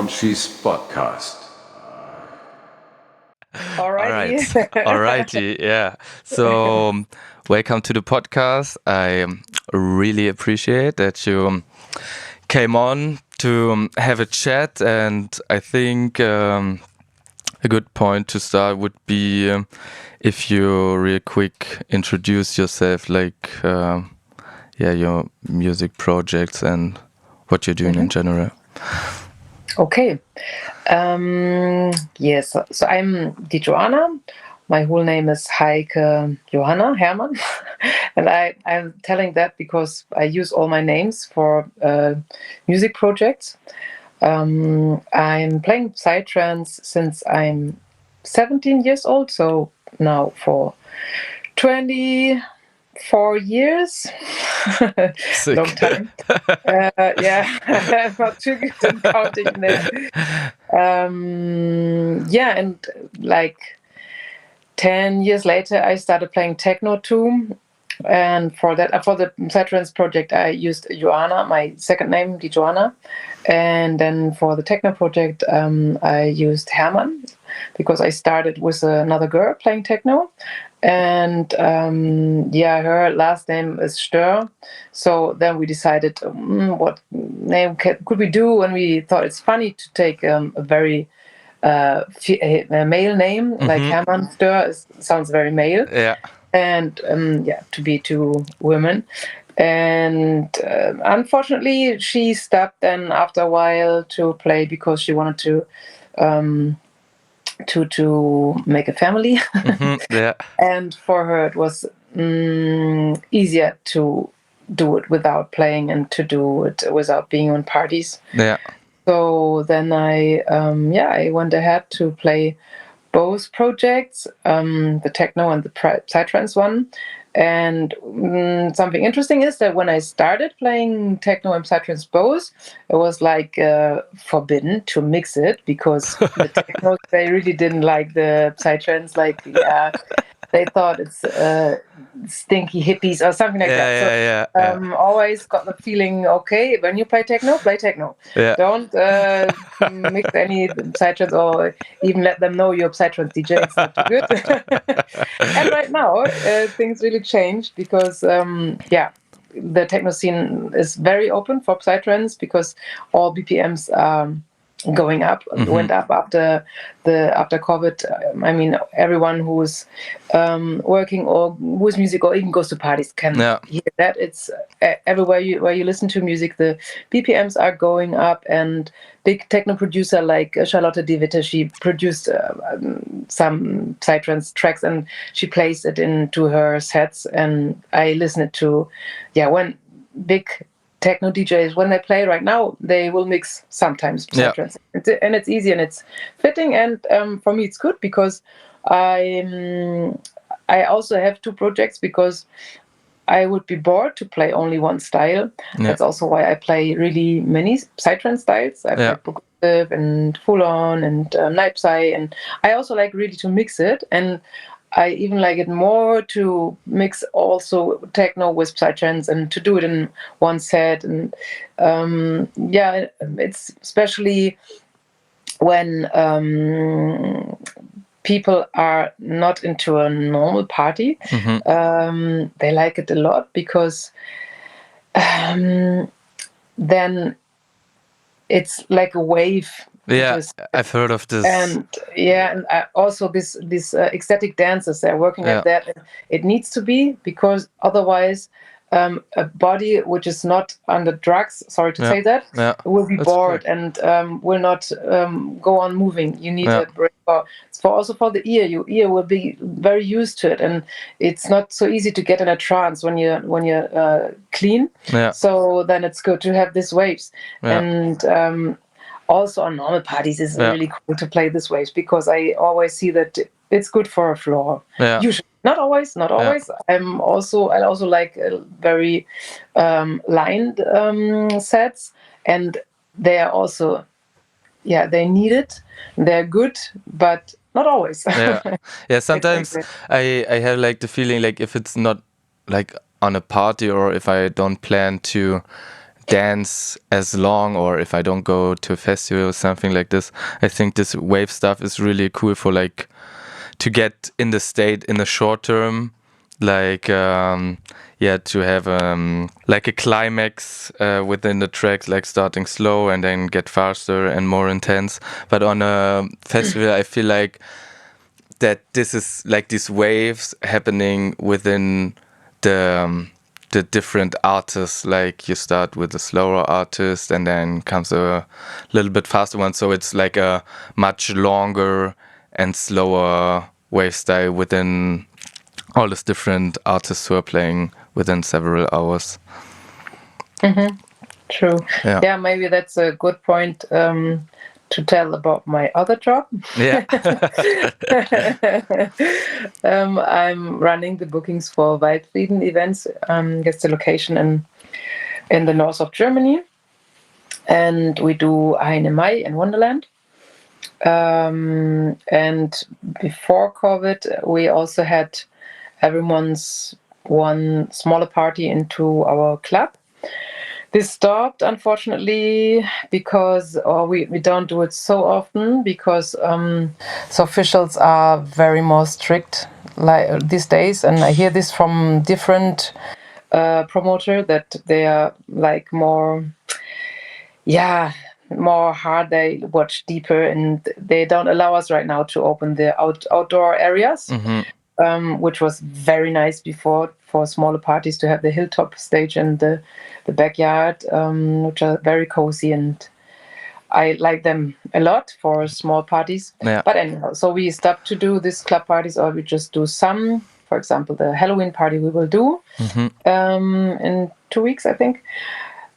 Monchi's podcast. Alrighty. Alrighty, yeah. So, welcome to the podcast. I really appreciate that you came on to have a chat, and I think a good point to start would be if you real quick introduce yourself, like your music projects and what you're doing in general. Okay. Yes. So I'm DJoanna. My whole name is Heike Johanna Hermann. And I'm telling that because I use all my names for music projects. I'm playing psytrance since I'm 17 years old. So now for 24 years. Sick. Long time. Yeah, I'm not too good in counting there. And like 10 years later, I started playing techno too. And for the psytrance project, I used Joanna, my second name, DJoanna. And then for the techno project, I used Hermann because I started with another girl playing techno. And her last name is Stöhr. So then we decided what name could we do, and we thought it's funny to take a very a male name like Hermann Stöhr sounds very male. Yeah. And to be two women. And unfortunately, she stopped then after a while to play because she wanted to make a family. Yeah. And for her, it was easier to do it without playing and to do it without being on parties. Yeah. So then I went ahead to play both projects, the techno and the psytrance one. And something interesting is that when I started playing techno and psytrance both, it was like forbidden to mix it because the technos, they really didn't like the psytrance. They thought it's stinky hippies or something like that. So always got the feeling, okay, when you play techno, play techno. Yeah. Don't mix any psytrance or even let them know you're a psytrance DJ. It's not too good. And right now, things really changed because, the techno scene is very open for psytrance because all BPMs are going up, went up after COVID. I mean, everyone who's working or who's music or even goes to parties can hear that. It's everywhere where you listen to music, the BPMs are going up, and big techno producer like Charlotte De Witte, she produced some psytrance tracks and she plays it into her sets, and I listen it to, when big techno DJs, when they play right now, they will mix sometimes psytrance. And it's easy and it's fitting, and for me it's good because I also have two projects because I would be bored to play only one style. That's also why I play really many psytrance styles. I play progressive and full on and night psy, and I also like really to mix it, and I even like it more to mix also techno with psytrance and to do it in one set. And it's especially when people are not into a normal party. They like it a lot because then it's like a wave. Yeah, I've heard of this. And also this ecstatic dances, they're working at that. And it needs to be, because otherwise a body which is not under drugs, sorry to say that, will be bored and will not go on moving. You need a break. Also for the ear, your ear will be very used to it, and it's not so easy to get in a trance when you're clean. So then it's good to have these waves. And also on normal parties, it's really cool to play these waves because I always see that it's good for a floor. Usually, not always. I also like very lined sets, and they are also, they need it. They're good, but not always. Sometimes I have like the feeling like if it's not like on a party or if I don't plan to dance as long, or if I don't go to a festival or something like this. I think this wave stuff is really cool for like to get in the state in the short term, like to have like a climax within the tracks, like starting slow and then get faster and more intense. But on a festival, I feel like that this is like these waves happening within the different artists. Like you start with a slower artist and then comes a little bit faster one, so it's like a much longer and slower wave style within all these different artists who are playing within several hours. True. Yeah, maybe that's a good point to tell about my other job. Yeah. I'm running the bookings for Waldfrieden events. That's the location in the north of Germany. And we do Eine Mai and Wonderland. And before COVID, we also had every month one smaller party into our club. This stopped, unfortunately, because we don't do it so often because so officials are very more strict like these days, and I hear this from different promoter that they are like more hard. They watch deeper, and they don't allow us right now to open the outdoor areas. Which was very nice before for smaller parties to have the hilltop stage and the backyard, which are very cozy, and I like them a lot for small parties. Yeah. But anyhow, so we stopped to do these club parties, or we just do some. For example, the Halloween party we will do in 2 weeks, I think.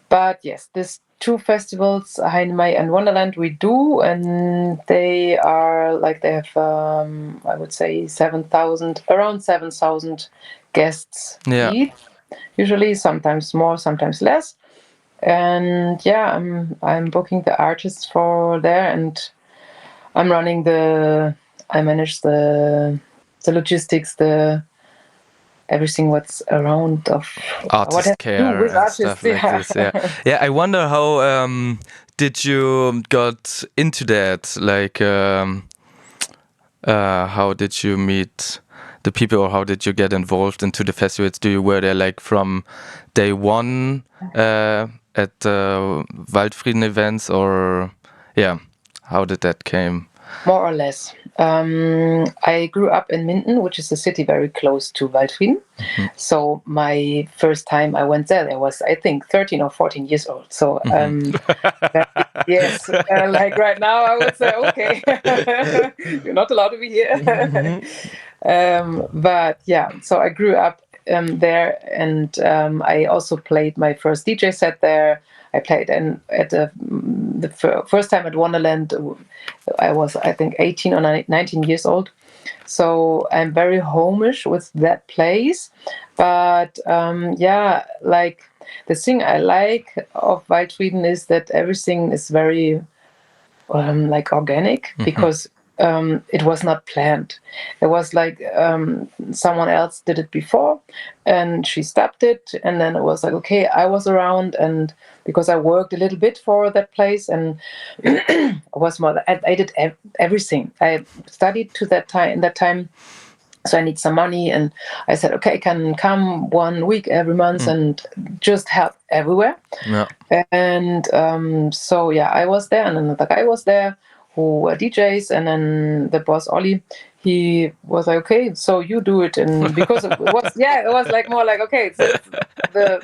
But yes, these two festivals, Hein Mai and Wonderland, we do, and they are like they have, I would say, around 7,000 guests each. Usually, sometimes more, sometimes less. And yeah, I'm booking the artists for there, and I manage the logistics, everything what's around of artist care and artists, stuff like this. Yeah. I wonder how did you got into that? Like, how did you meet the people, or how did you get involved into the festivals? Were there like from day one at the Waldfrieden events, or how did that came? More or less. I grew up in Minden, which is a city very close to Waldfrieden. So my first time I went there, I was, I think, 13 or 14 years old. So yes, like right now, I would say, okay, you're not allowed to be here. But yeah, so I grew up there, and I also played my first DJ set there. I played at the first time at Wonderland. I was, I think, 18 or 19 years old. So I'm very homish with that place. But like the thing I like of Waldfrieden is that everything is very like organic, because it was not planned. It was like someone else did it before, and she stopped it, and then it was like, okay, I was around, and because I worked a little bit for that place, and I did everything. I studied to that time. In that time, so I need some money, and I said, okay, I can come 1 week every month and just help everywhere. Yeah. And so I was there, and another guy was there who were DJs, and then the boss Ollie, he was like, okay, so you do it, and because it was like more like, okay, it's the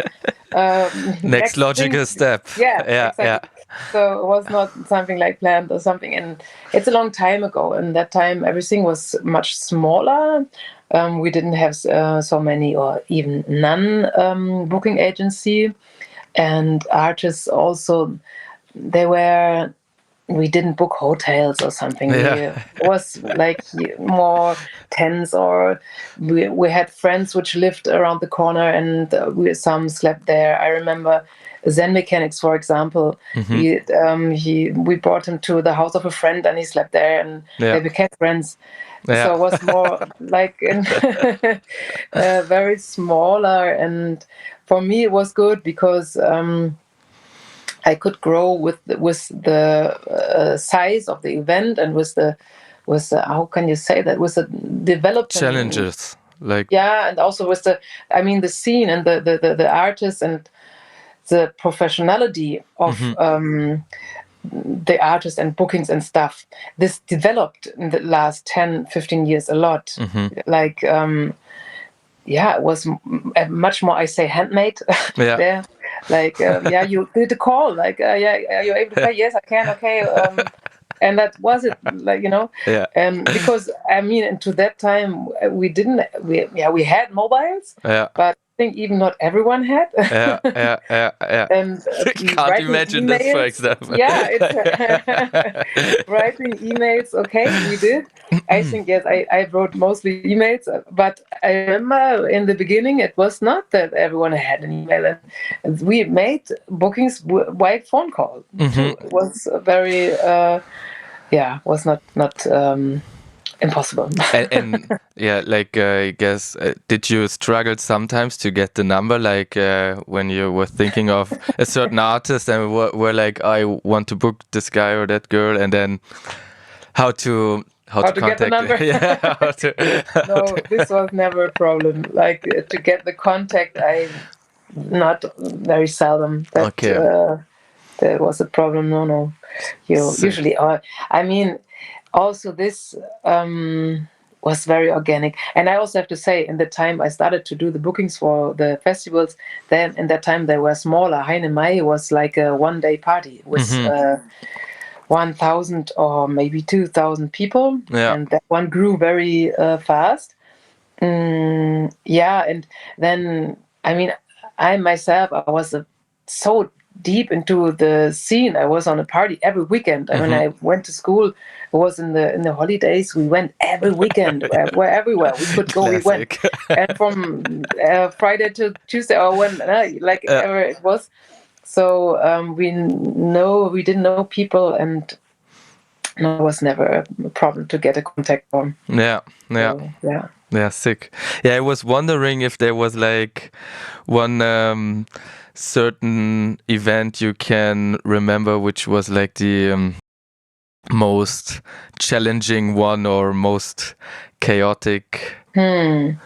next logical step. Exactly. So it was not something like planned or something, and it's a long time ago. And that time everything was much smaller. We didn't have so many or even none booking agency, and artists also, we didn't book hotels or something. It was like more tents, or we had friends which lived around the corner, and some slept there. I remember Zen Mechanics, for example. We brought him to the house of a friend, and he slept there, and they became friends. So it was more like very smaller, and for me it was good because I could grow with the size of the event and with the how can you say that, with the development challenges, like and also with the the scene and the artists and the professionality of the artists and bookings and stuff. This developed in the last 10-15 years a lot. Like it was much more, I say, handmade there. Like you did the call, like are you able to play? Yes, I can. Okay. And that was it, like, because into that time we had mobiles, but I think even not everyone had. And can't imagine emails, this, for example. It's writing emails. Okay, we did. I think yes, I wrote mostly emails, but I remember in the beginning it was not that everyone had an email, and we made bookings by phone call. It was very was not impossible. and like I guess, did you struggle sometimes to get the number, like when you were thinking of a certain artist and were like, I want to book this guy or that girl, and then how to get the number? No, this was never a problem. Like to get the contact, I not very seldom that there was a problem. No. Usually, also this was very organic. And I also have to say, in the time I started to do the bookings for the festivals, then in that time they were smaller. Heine Mai was like a one-day party with 1,000 or maybe 2,000 people, and that one grew very fast. And then I myself, I was so deep into the scene. I was on a party every weekend. When I went to school, it was in the holidays. We went every weekend. We're everywhere we could go. Classic. We went, and from Friday to Tuesday, or when ever it was. So we didn't know people, and no, it was never a problem to get a contact form. Yeah, sick. Yeah, I was wondering if there was like one certain event you can remember which was like the most challenging one or most chaotic. Good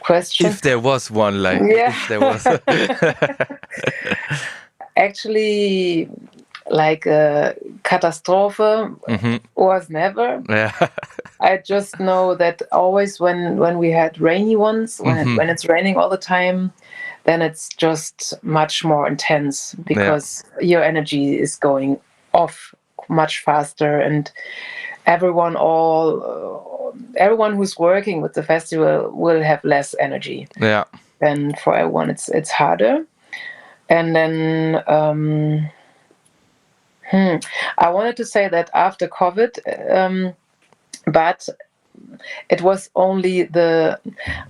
question. If there was one, like if there was. Actually, like a catastrophe was never. I just know that always when we had rainy ones, when it's raining all the time, then it's just much more intense because your energy is going off much faster, and everyone who's working with the festival will have less energy. And for everyone it's harder. And then I wanted to say that after COVID, but it was only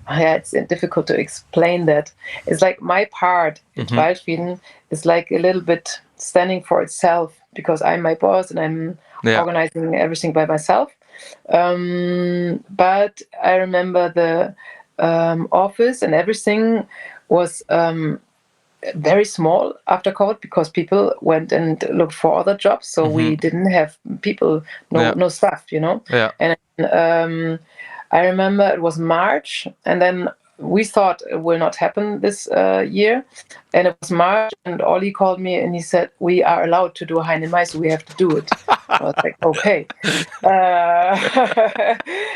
it's difficult to explain that. It's like my part in Waldfrieden is like a little bit standing for itself, because I'm my boss and I'm organizing everything by myself. But I remember the office and everything was very small after COVID, because people went and looked for other jobs. So we didn't have people, no staff, And I remember it was March, and then we thought it will not happen this year. And it was March, and Ollie called me and he said, we are allowed to do Heine Mai, so we have to do it. I was like, okay,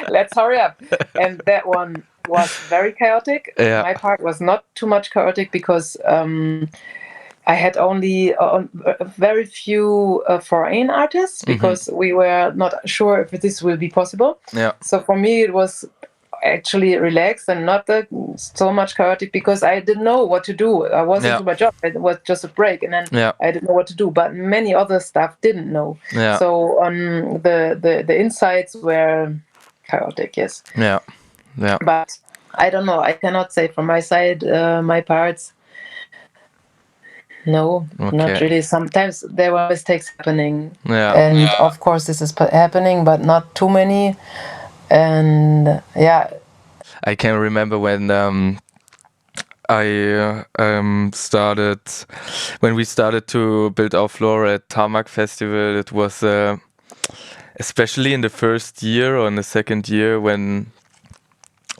let's hurry up. And that one was very chaotic. My part was not too much chaotic, because I had only very few foreign artists, because we were not sure if this will be possible. So for me it was actually relaxed and not so much chaotic, because I didn't know what to do. I wasn't into my job. It was just a break, and then I didn't know what to do. But many other staff didn't know. So the insights were chaotic. Yes. But I don't know. I cannot say from my side my parts. No, not really. Sometimes there were mistakes happening, and of course this is happening, but not too many. And I can remember when I started when we started to build our floor at Tarmac Festival. It was especially in the first year or in the second year when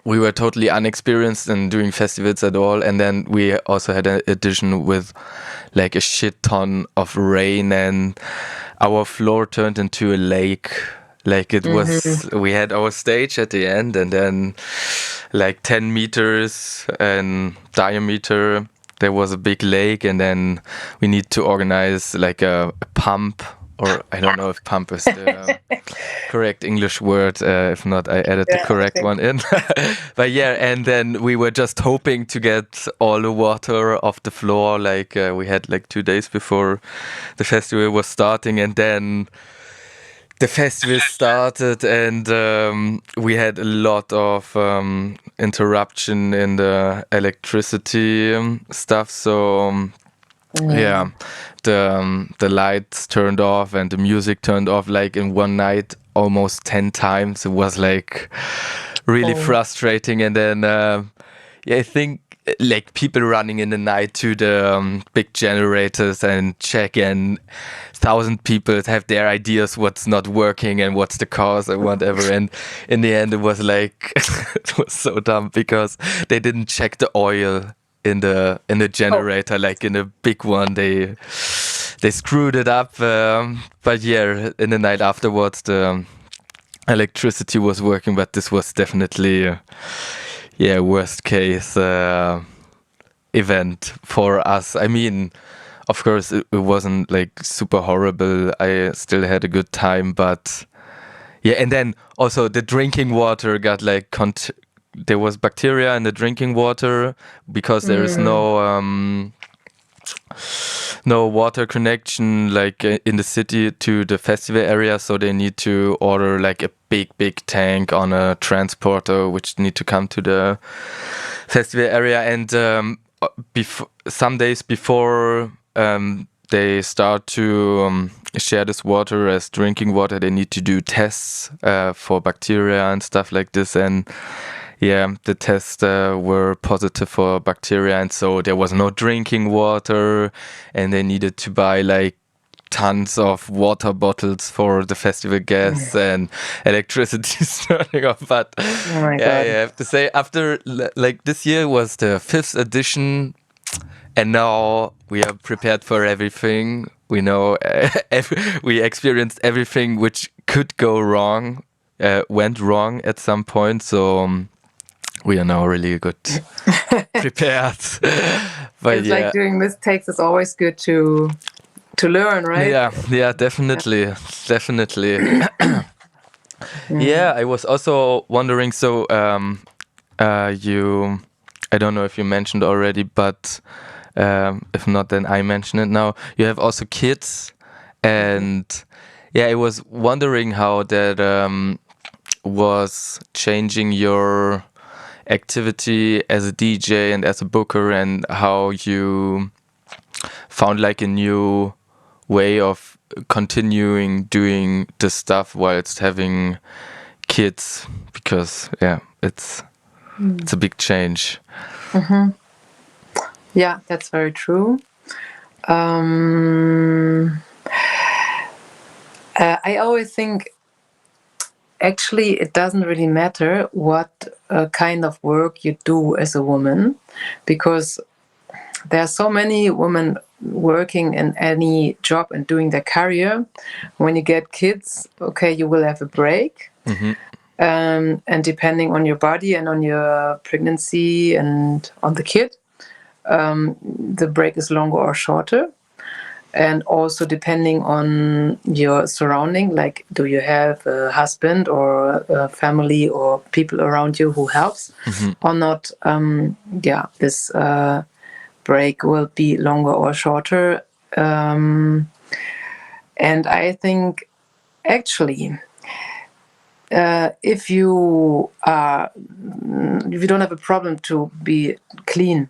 we were totally unexperienced in doing festivals at all, and then we also had an addition with like a shit ton of rain, and our floor turned into a lake. Like it was, we had our stage at the end, and then like 10 meters in diameter, there was a big lake, and then we need to organize like a pump, or I don't know if pump is the correct English word. If not, I added the correct one in. But yeah, and then we were just hoping to get all the water off the floor. Like we had like 2 days before the festival was starting, and then the festival started, and we had a lot of interruption in the electricity stuff. So yeah, the lights turned off and the music turned off like in one night almost 10 times. It was like really frustrating. And then yeah, I think like people running in the night to the big generators and check, and 1,000 people have their ideas what's not working and what's the cause or whatever. And in the end, it was like it was so dumb because they didn't check the oil in the generator, like in a big one. They screwed it up. But yeah, in the night afterwards, the electricity was working. But this was definitely yeah, worst case event for us. I mean, of course, it wasn't like super horrible. I still had a good time, but yeah. And then also the drinking water got like there was bacteria in the drinking water because there is no water connection like in the city to the festival area, so they need to order like a big tank on a transporter which need to come to the festival area. And some days before they start to share this water as drinking water, they need to do tests for bacteria and stuff like this. And yeah, the tests were positive for bacteria, and so there was no drinking water, and they needed to buy like tons of water bottles for the festival guests, and electricity is turning off. But God. I have to say, after like this year was the 5th edition, and now we are prepared for everything. We know we experienced everything which could go wrong, went wrong at some point. So we are now really good prepared. But it's like doing mistakes is always good to learn, right? Yeah, definitely. Yeah, I was also wondering, so you, I don't know if you mentioned already, but if not, then I mention it now. You have also kids, and yeah, I was wondering how that was changing your activity as a DJ and as a booker, and how you found like a new way of continuing doing this stuff whilst having kids, because yeah, it's a big change. Yeah, that's very true. I always think actually it doesn't really matter what kind of work you do as a woman, because there are so many women working in any job and doing their career. When you get kids, okay, you will have a break. And depending on your body and on your pregnancy and on the kid, the break is longer or shorter. And also depending on your surrounding, like do you have a husband or a family or people around you who helps or not, this break will be longer or shorter. And I think actually if you don't have a problem to be clean,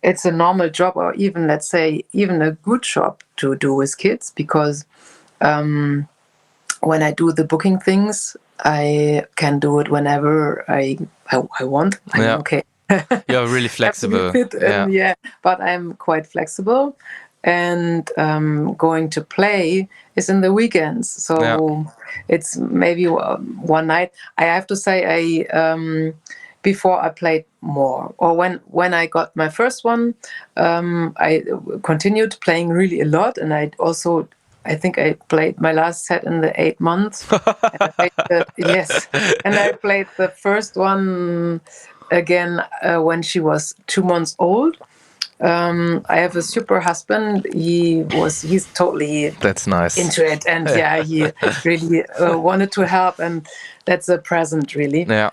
it's a normal job, or even, let's say, even a good job to do with kids, because when I do the booking things, I can do it whenever I want. I'm okay. You're really flexible. Fit in, but I'm quite flexible. And going to play is in the weekends. So it's maybe one night. I have to say, before I played more, or when I got my first one, I continued playing really a lot, and I think I played my last set in the 8 months. Yes, and I played the first one again when she was 2 months old. I have a super husband. He's totally that's nice into it, and he really wanted to help, and that's a present, really. Yeah.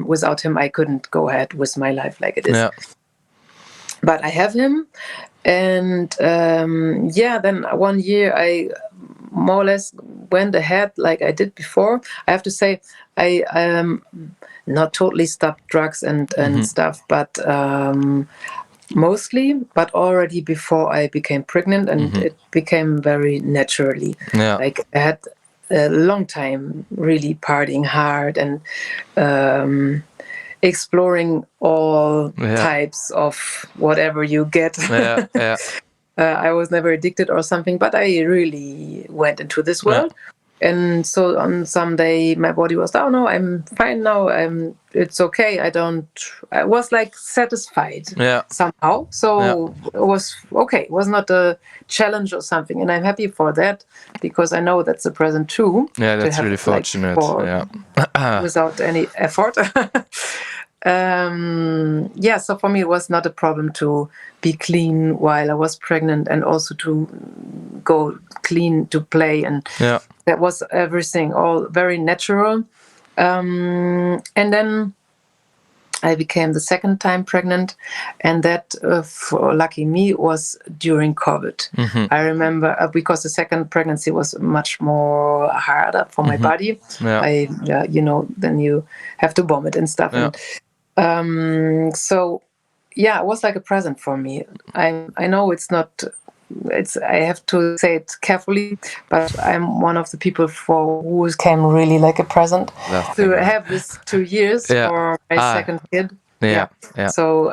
Without him, I couldn't go ahead with my life like it is. Yeah. But I have him, and then 1 year I more or less went ahead like I did before. I have to say I not totally stopped drugs and stuff, but mostly, but already before I became pregnant, and it became very naturally. Yeah. Like I had a long time really partying hard and exploring all types of whatever you get. I was never addicted or something, but I really went into this world. And so on some day my body was, oh no, I'm fine now, it's okay, I was like satisfied somehow. So it was okay, it was not a challenge or something, and I'm happy for that, because I know that's a present too. That's really fortunate. Without any effort. So for me it was not a problem to be clean while I was pregnant, and also to go clean to play, and that was everything all very natural. And then I became the second time pregnant, and that, for lucky me, was during COVID. I remember because the second pregnancy was much more harder for my body. Then you have to vomit and stuff. And, it was like a present for me. I know it's not. I have to say it carefully, but I'm one of the people for who came really like a present to have this 2 years for my second kid. So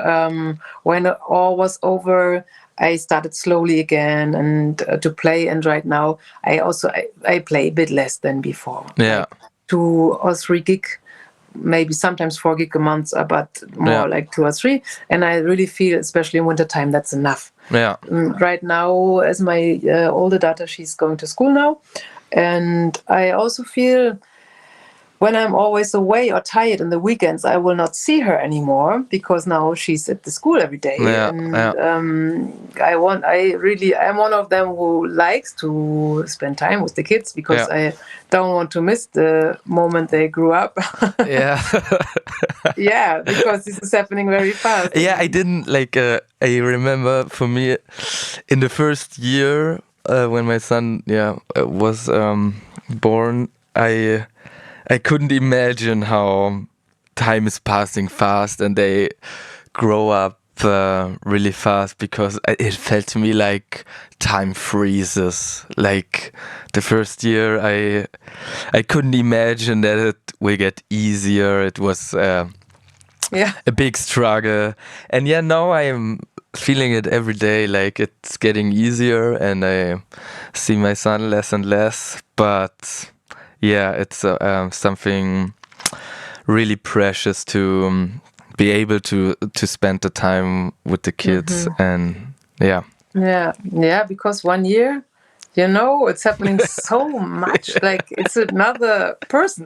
when all was over, I started slowly again and to play. And right now, I play a bit less than before. Like 2 or 3 gig. Maybe sometimes 4 gig a month, but more like 2 or 3. And I really feel, especially in wintertime, that's enough. Right now, as my older daughter, she's going to school now. And I also feel when I'm always away or tired in the weekends, I will not see her anymore, because now she's at the school every day. I'm one of them who likes to spend time with the kids, because I don't want to miss the moment they grew up. Because this is happening very fast. I didn't I remember for me in the first year when my son was born, I couldn't imagine how time is passing fast and they grow up really fast, because it felt to me like time freezes. Like the first year I couldn't imagine that it will get easier. It was a big struggle, and now I'm feeling it every day, like it's getting easier, and I see my son less and less, but it's something really precious to be able to spend the time with the kids. And because 1 year, it's happening so much. Like it's another person.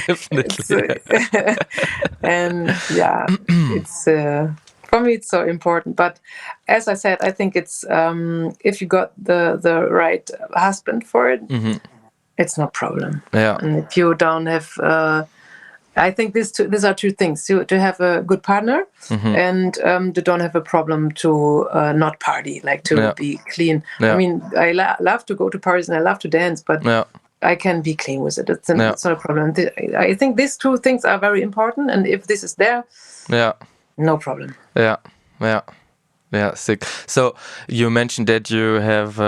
Definitely. And it's for me it's so important. But as I said, I think it's if you got the right husband for it, it's no problem. And if you don't have, I think these are 2 things: to have a good partner, and to don't have a problem to not party, like to be clean. I mean, I love to go to parties and I love to dance, but I can be clean with it. It's not a problem. I think these 2 things are very important, and if this is there, no problem. Sick. So you mentioned that you have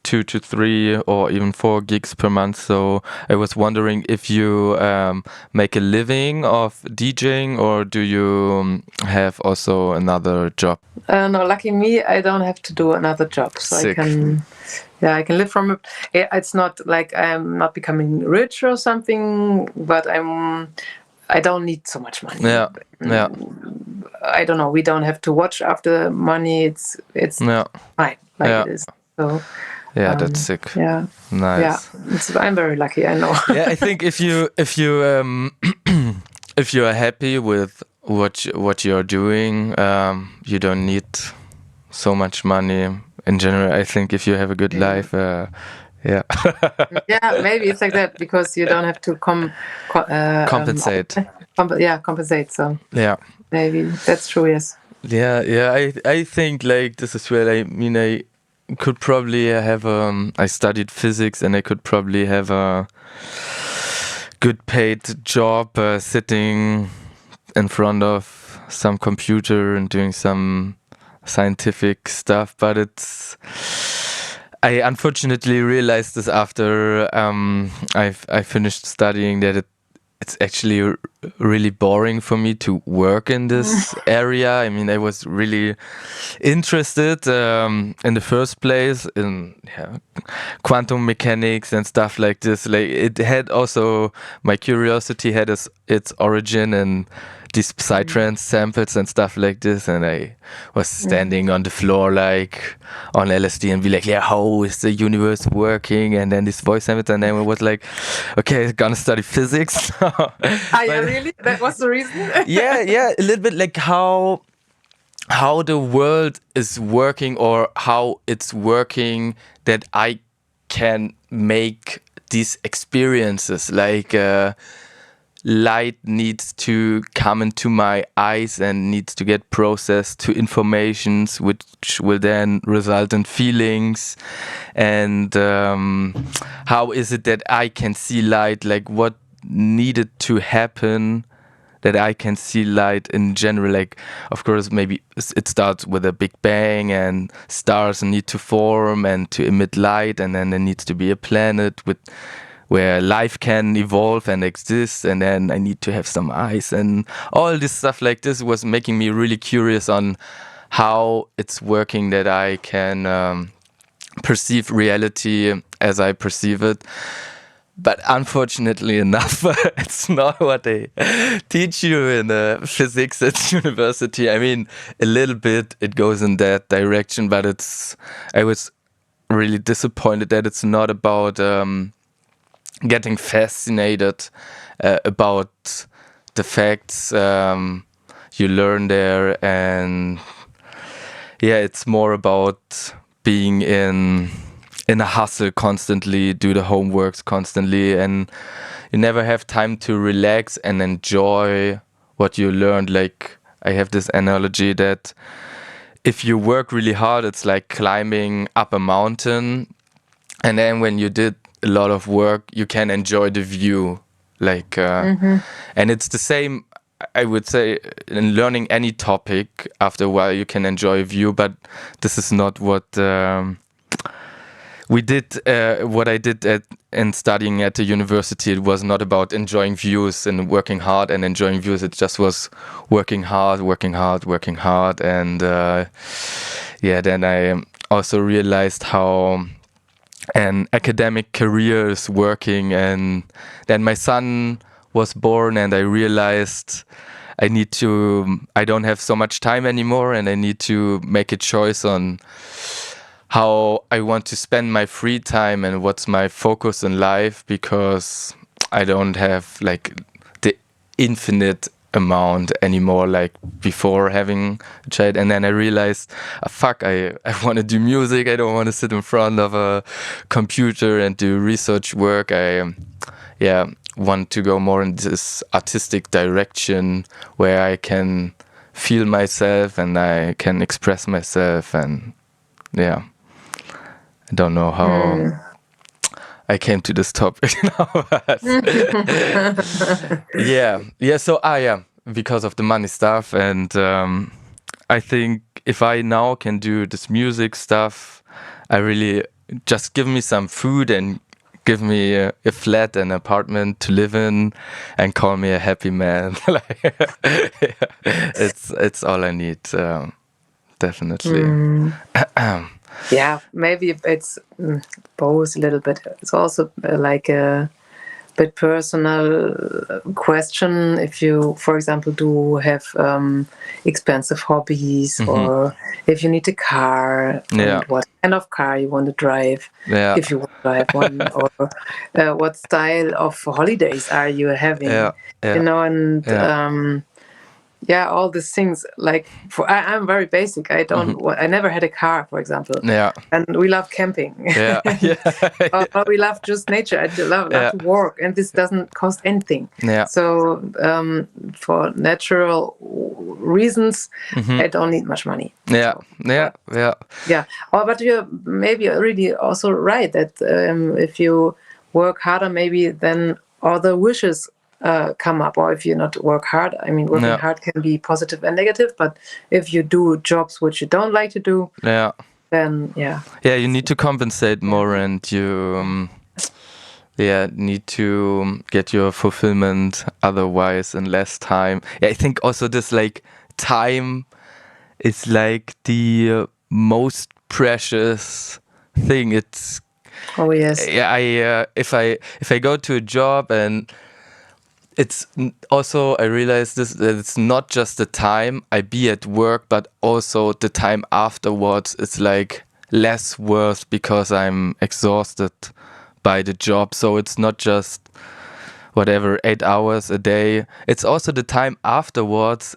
2 to 3 or even 4 gigs per month. So I was wondering if you make a living of DJing, or do you have also another job? No, lucky me, I don't have to do another job, so Sick. I can live from it. It's not like I'm not becoming rich or something, but I don't need so much money. Yeah. I don't know. We don't have to watch after money. It's fine like it is. So that's sick. Yeah. Nice. Yeah. I'm very lucky. I know. Yeah, I think if you if you are happy with what you're doing, you don't need so much money in general. I think if you have a good life, yeah. Yeah, maybe it's like that because you don't have to compensate. Compensate. So yeah, maybe that's true. Yes. Yeah. I think like this is where I could probably have I studied physics, and I could probably have a good paid job sitting in front of some computer and doing some scientific stuff, but I unfortunately realized this after I finished studying, that it's actually really boring for me to work in this area. I mean, I was really interested in the first place in quantum mechanics and stuff like this. Like, it had also, my curiosity had its origin in these psytrance samples and stuff like this, and I was standing on the floor like on LSD and be like, yeah, how is the universe working? And then this voice sample, and then I was like, okay, I'm gonna study physics. Yeah, really? That was the reason? yeah, a little bit like how the world is working, or how it's working, that I can make these experiences. Like light needs to come into my eyes and needs to get processed to informations, which will then result in feelings. And how is it that I can see light? Like, what needed to happen that I can see light in general? Like, of course, maybe it starts with a big bang, and stars need to form and to emit light, and then there needs to be a planet where life can evolve and exist, and then I need to have some eyes, and all this stuff like this was making me really curious on how it's working, that I can perceive reality as I perceive it. But unfortunately enough, it's not what they teach you in physics at university. I mean, a little bit it goes in that direction, but I was really disappointed that it's not about getting fascinated about the facts you learn there. And yeah, it's more about being in a hustle constantly, do the homeworks constantly, and you never have time to relax and enjoy what you learned. Like, I have this analogy that if you work really hard, it's like climbing up a mountain, and then when you did a lot of work, you can enjoy the view. Like and it's the same, I would say, in learning any topic. After a while you can enjoy a view, but this is not what we did. What I did in studying at the university, it was not about enjoying views and working hard and enjoying views. It just was working hard, and then I also realized how an academic career is working. And then my son was born, and I realized I don't have so much time anymore, and I need to make a choice on how I want to spend my free time and what's my focus in life, because I don't have like the infinite amount anymore like before having a child. And then I realized, I want to do music. I don't want to sit in front of a computer and do research work. I want to go more in this artistic direction where I can feel myself and I can express myself. And I don't know how I came to this topic now. So because of the money stuff. And I think if I now can do this music stuff, I really just give me some food and give me a flat, an apartment to live in, and call me a happy man. It's all I need, definitely. Yeah, maybe it's both a little bit. It's also like a bit personal question. If you, for example, do have expensive hobbies, or if you need a car, and what kind of car you want to drive, if you want to drive one, or what style of holidays are you having, you know, and all these things. Like, I'm very basic. I don't. I never had a car, for example. And we love camping. Or we love just nature. I love to walk, and this doesn't cost anything. So for natural reasons, I don't need much money. Oh, but you're maybe already also right that if you work harder, maybe then other wishes come up. Or if you not work hard, I mean, working hard can be positive and negative, but if you do jobs which you don't like to do, then you need to compensate more, and you need to get your fulfillment otherwise in less time. I think also this, like, time is like the most precious thing. It's if I go to a job, and it's also, I realize this, that it's not just the time I be at work, but also the time afterwards is like less worth because I'm exhausted by the job. So it's not just whatever 8 hours a day. It's also the time afterwards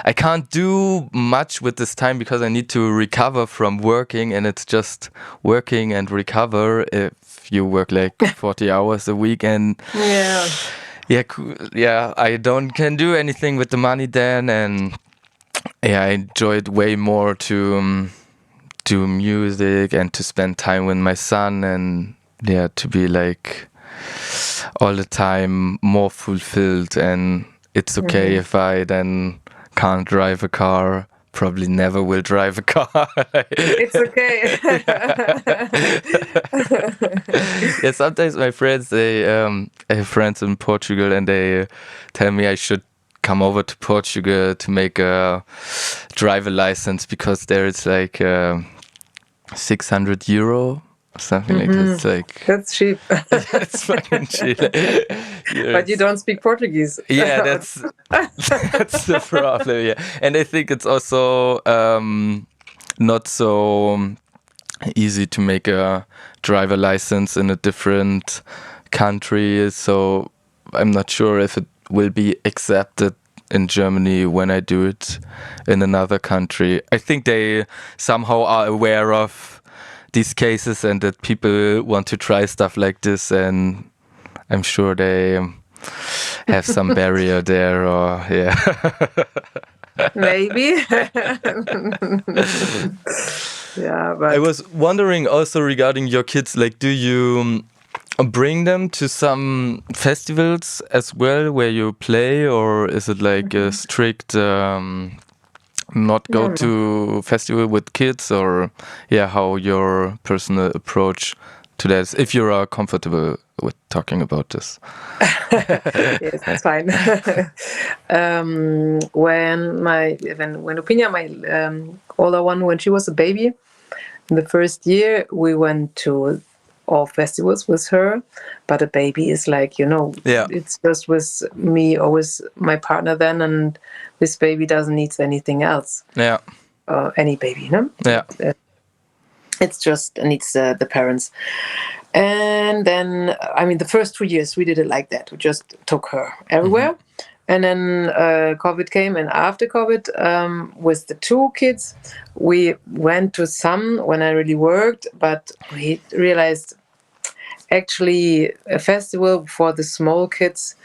I can't do much with this time because I need to recover from working, and it's just working and recover if you work like 40 hours a week, and I can do anything with the money then, and I enjoy it way more to do music and to spend time with my son, and to be like all the time more fulfilled. And it's okay if I then can't drive a car, probably never will drive a car. It's okay. Sometimes my friends, I have friends in Portugal, and they tell me I should come over to Portugal to make a driver license, because there it's like €600 or something like this. Like, that's cheap. It's fucking cheap. But you don't speak Portuguese. That's the problem. And I think it's also not so easy to make a driver license in a different country. So I'm not sure if it will be accepted in Germany when I do it in another country. I think they somehow are aware of these cases and that people want to try stuff like this, and I'm sure they have some barrier there, or maybe. But I was wondering also regarding your kids, like, do you bring them to some festivals as well where you play, or is it like a strict not go to festival with kids, or how your personal approach to that is, if you are comfortable with talking about this? Yes, that's fine. When Opina, my older one, when she was a baby, in the first year we went to all festivals with her, but a baby is like, it's just with me or with my partner then, and this baby doesn't need anything else. Any baby, no? It's just needs the parents. And then, I mean, the first 2 years we did it like that. We just took her everywhere. And then COVID came, and after COVID, with the 2 kids, we went to some when I really worked, but we realized actually a festival for the small kids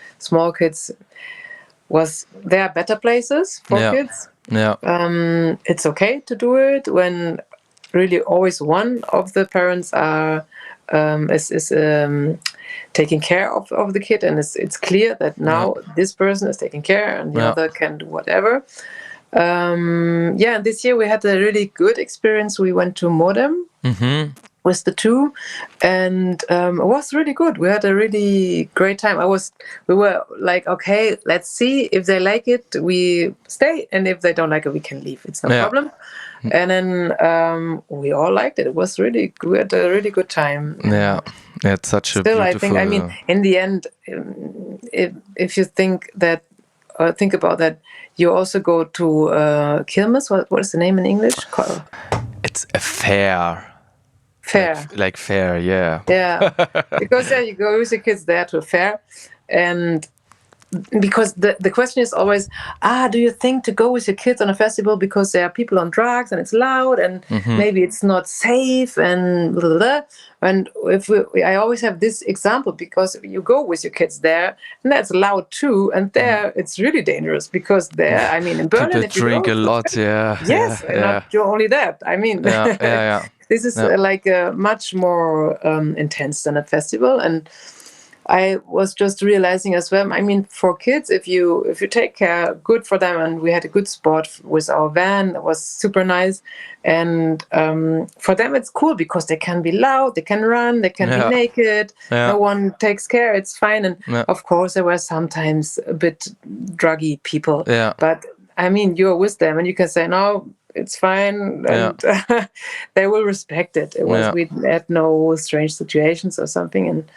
there are better places for kids. It's okay to do it when really always one of the parents is taking care of the kid, and it's clear that now this person is taking care and the other can do whatever. Yeah, this year we had a really good experience. We went to Modem with the two, and it was really good. We had a really great time. We were like, okay, let's see if they like it, we stay, and if they don't like it, we can leave. It's no problem. And then we all liked it. It was really good. We had a really good time. Yeah, it's such a beautiful. I think, I mean, in the end, if you think that, think about that, you also go to Kirmes. What is the name in English? It's a fair. Fair. Like fair, yeah. Yeah, because you go with your kids there to a fair, and because the question is always, do you think to go with your kids on a festival because there are people on drugs and it's loud and maybe it's not safe and blah, blah, blah. And I always have this example, because you go with your kids there and that's loud too, and there it's really dangerous, because there, I mean, in Berlin, people if you drink go, a lot, yeah. Yes, yeah, not only that. I mean, this is like much more intense than a festival. And I was just realizing as well, I mean, for kids, if you take care, good for them. And we had a good spot with our van. That was super nice. And for them, it's cool because they can be loud, they can run, they can be naked. No one takes care. It's fine. And of course, there were sometimes a bit druggy people. But I mean, you're with them and you can say, no, it's fine. And they will respect it. We had no strange situations or something. And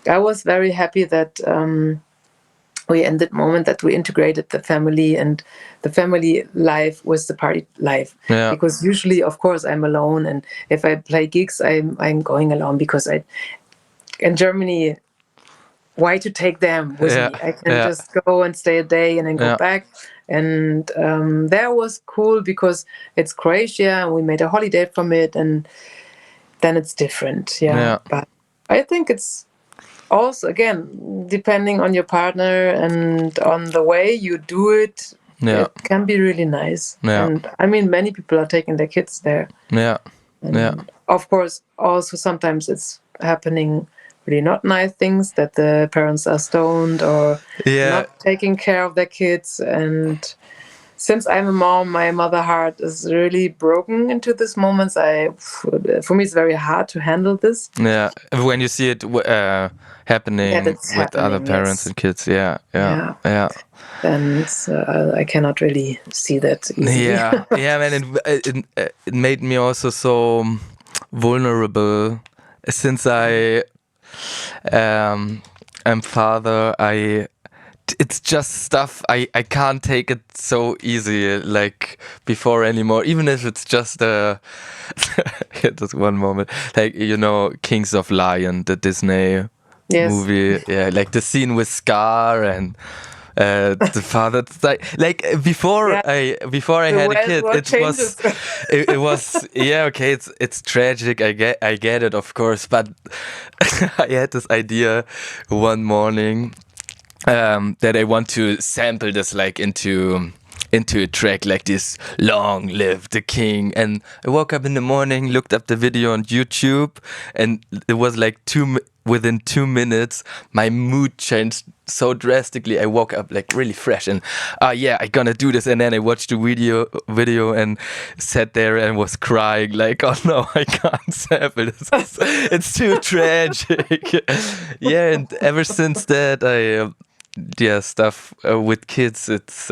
I was very happy that we, in that moment, that we integrated the family and the family life with the party life. Because usually, of course, I'm alone, and if I play gigs, I'm going alone, because in Germany, why to take them with me? I can just go and stay a day and then go back. And there was cool because it's Croatia and we made a holiday from it, and then it's different. But I think it's also, again, depending on your partner and on the way you do it, it can be really nice. And I mean, many people are taking their kids there. Of course, also sometimes it's happening really not nice things, that the parents are stoned or not taking care of their kids. And since I'm a mom, my mother heart is really broken into this moments. For me, it's very hard to handle this. When you see it happening with other parents and kids, and I cannot really see that easily. Man, it made me also so vulnerable, since I'm father. It's just stuff I can't take it so easy like before anymore, even if it's just just one moment, like, you know, Kings of Lion, the Disney movie, like the scene with Scar and the father, like before I had a kid, it was okay, it's tragic, I get it, of course, but I had this idea one morning that I want to sample this like into a track, like this "Long Live the King." And I woke up in the morning, looked up the video on YouTube, and it was like within 2 minutes, my mood changed so drastically. I woke up like really fresh and I'm gonna do this. And then I watched the video and sat there and was crying like, oh no, I can't sample this. It's too tragic. And ever since that, stuff with kids, it's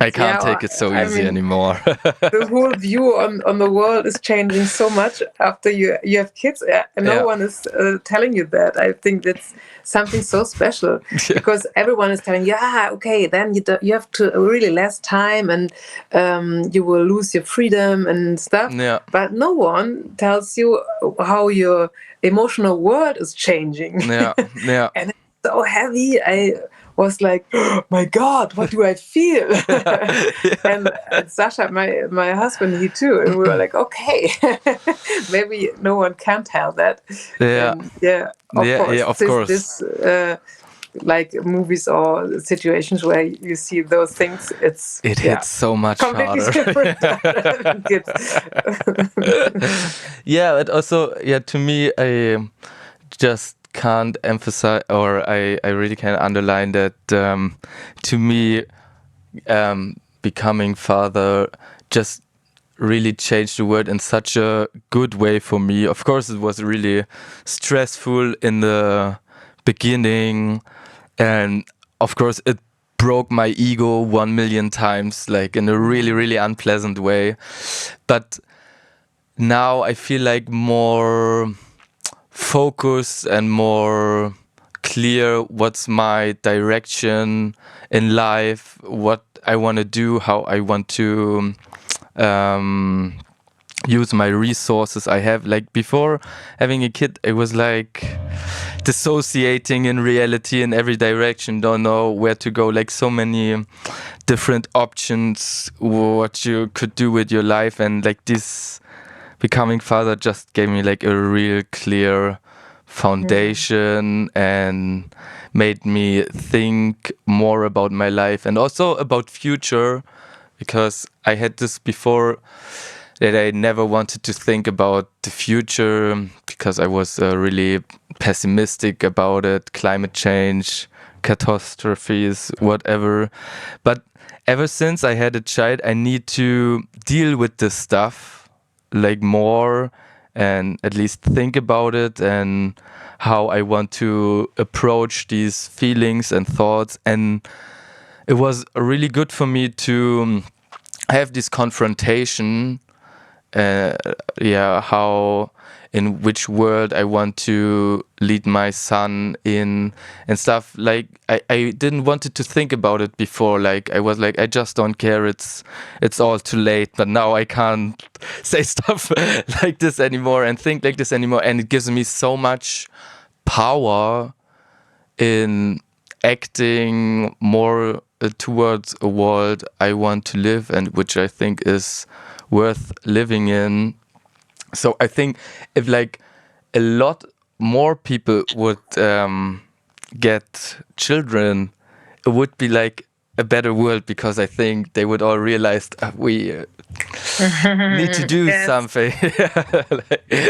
I can't take it so easy anymore. The whole view on the world is changing so much after you have kids, and no one is telling you that. I think that's something so special, because everyone is telling you, okay, then you have to really less time, and you will lose your freedom and stuff. But no one tells you how your emotional world is changing. And it's so heavy. I was like, oh my God, what do I feel? And Sasha, my husband, he too. And we were like, okay, maybe no one can tell that. Of course. This like movies or situations where you see those things, it hits so much completely harder. But also, to me, I just can't emphasize, or I really can't underline that to me becoming father just really changed the world in such a good way for me. Of course, it was really stressful in the beginning, and of course it broke my ego 1 million times, like in a really, really unpleasant way. But now I feel like more focused and more clear what's my direction in life, what I want to do, how I want to use my resources I have. Like before having a kid, I was like dissociating in reality in every direction, don't know where to go, like so many different options what you could do with your life. And like this becoming father just gave me like a real clear foundation and made me think more about my life and also about future, because I had this before that I never wanted to think about the future because I was really pessimistic about it, climate change, catastrophes, whatever. But ever since I had a child, I need to deal with this stuff like more and at least think about it and how I want to approach these feelings and thoughts. And it was really good for me to have this confrontation, how in which world I want to lead my son in and stuff. Like I didn't wanted to think about it before. Like I was like, I just don't care. It's all too late. But now I can't say stuff like this anymore and think like this anymore. And it gives me so much power in acting more towards a world I want to live and which I think is worth living in. So I think if like a lot more people would get children, it would be like a better world, because I think they would all realize we need to do something.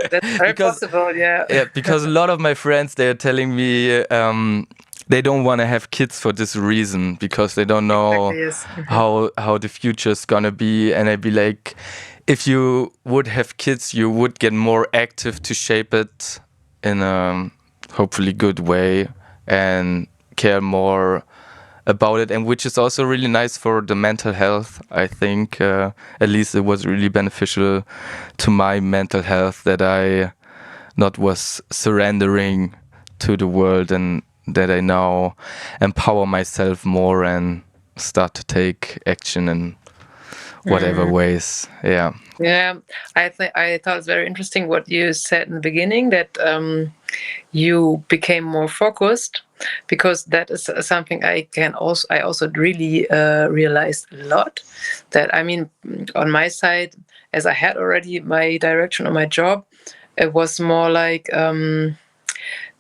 That's very possible, yeah, because a lot of my friends, they are telling me they don't want to have kids for this reason, because they don't know how the future is gonna be. And I'd be like, if you would have kids, you would get more active to shape it in a hopefully good way and care more about it, and which is also really nice for the mental health. I think at least it was really beneficial to my mental health that I not was surrendering to the world, and that I now empower myself more and start to take action in whatever ways. Yeah, I thought it's very interesting what you said in the beginning, that you became more focused, because that is something I also really realized a lot. That, I mean, on my side, as I had already my direction on my job, it was more like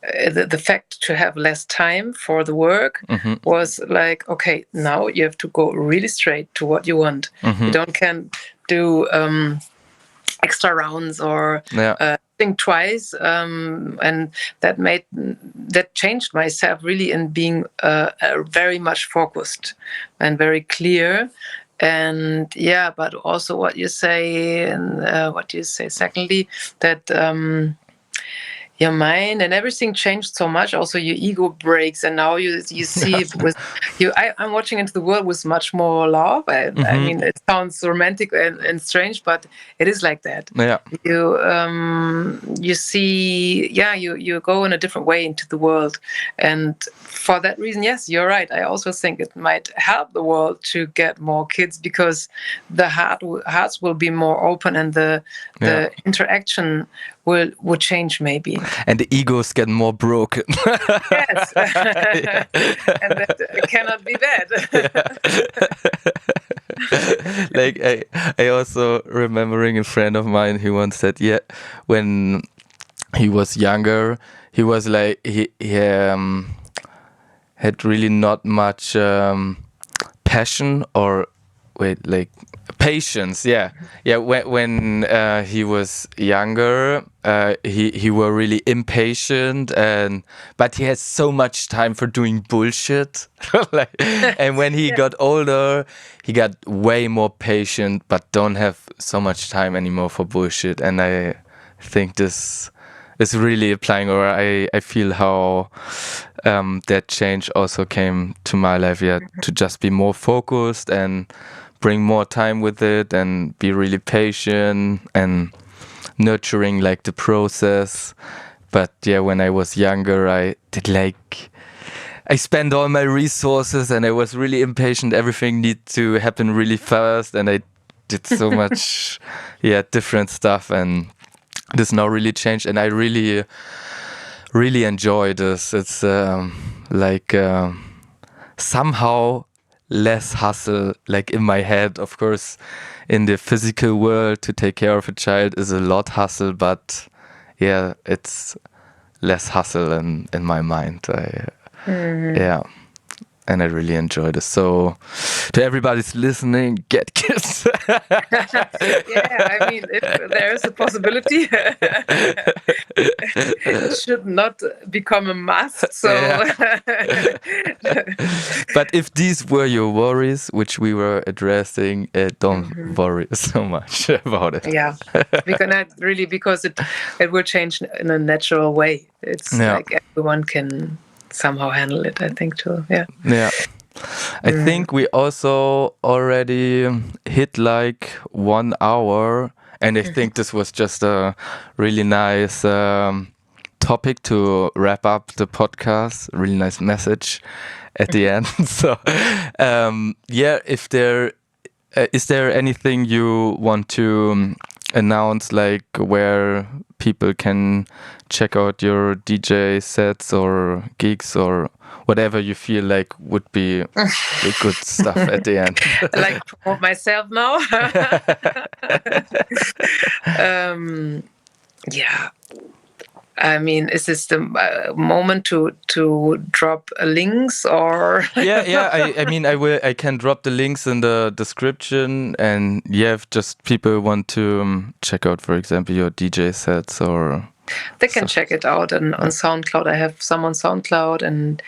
the fact to have less time for the work was like, okay, now you have to go really straight to what you want. You can do extra rounds or think twice, and that changed myself really in being very much focused and very clear. And but also what you say, and what you say secondly, that your mind and everything changed so much. Also, your ego breaks, and now you see with you. I'm watching into the world with much more love. I mean, it sounds romantic and strange, but it is like that. Yeah. You see, you go in a different way into the world, and for that reason, yes, you're right. I also think it might help the world to get more kids, because the hearts will be more open, and the interaction will change maybe. And the egos get more broken. Yes. And that cannot be bad. Like I also remembering a friend of mine who once said, when he was younger, he was like he had really not much passion or like patience. Yeah. When he was younger, he were really impatient, but he has so much time for doing bullshit. And when he got older, he got way more patient, but don't have so much time anymore for bullshit. And I think this is really applying, or I feel how that change also came to my life. Yeah, to just be more focused and bring more time with it and be really patient and nurturing like the process. But yeah, when I was younger, I spent all my resources and I was really impatient. Everything needed to happen really fast, and I did so much different stuff, and this now really changed, and I really enjoy this. It's somehow less hustle, like in my head. Of course, in the physical world, to take care of a child is a lot hustle, but yeah, it's less hustle in my mind. And I really enjoy this. So, to everybody's listening, get kids. Yeah, I mean, if there is a possibility, it should not become a must. So, but if these were your worries, which we were addressing, don't worry so much about it. Yeah, because it will change in a natural way. It's like everyone can somehow handle it, I think, too. Yeah. I think we also already hit like 1 hour, and I think this was just a really nice topic to wrap up the podcast. Really nice message at the end. So, if there is there anything you want to announce, like where people can check out your DJ sets or gigs or whatever you feel like would be the good stuff at the end? Like promote myself now. I mean, is this the moment to drop links or? I mean, I can drop the links in the description, and if just people want to check out, for example, your DJ sets or. They can check it out on SoundCloud. I have some on SoundCloud, and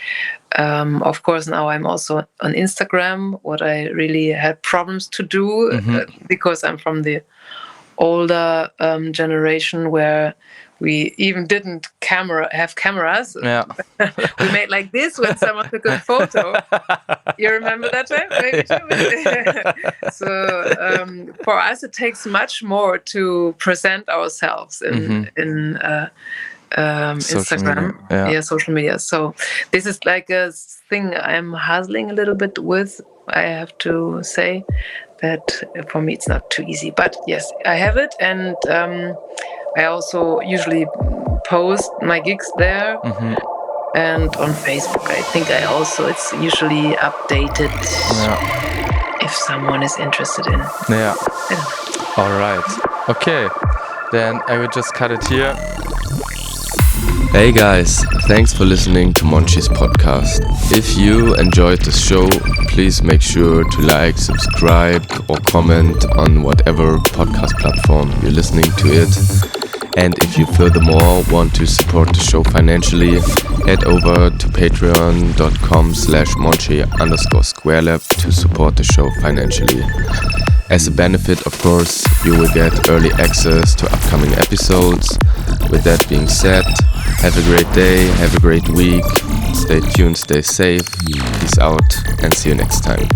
of course now I'm also on Instagram. What I really had problems to do because I'm from the older generation where we even didn't have cameras. Yeah. We made like this when someone took a photo. You remember that time? Maybe So for us, it takes much more to present ourselves in Instagram, social media. So this is like a thing I'm hustling a little bit with. I have to say that for me it's not too easy, but yes, I have it, and I also usually post my gigs there, and on Facebook. I think it's usually updated if someone is interested in. Yeah. All right. Okay. Then I will just cut it here. Hey guys, thanks for listening to Monchi's podcast. If you enjoyed the show, please make sure to like, subscribe, or comment on whatever podcast platform you're listening to it. And if you furthermore want to support the show financially, head over to patreon.com/Monchi_SquareLab to support the show financially. As a benefit, of course, you will get early access to upcoming episodes. With that being said, have a great day, have a great week, stay tuned, stay safe, peace out, and see you next time.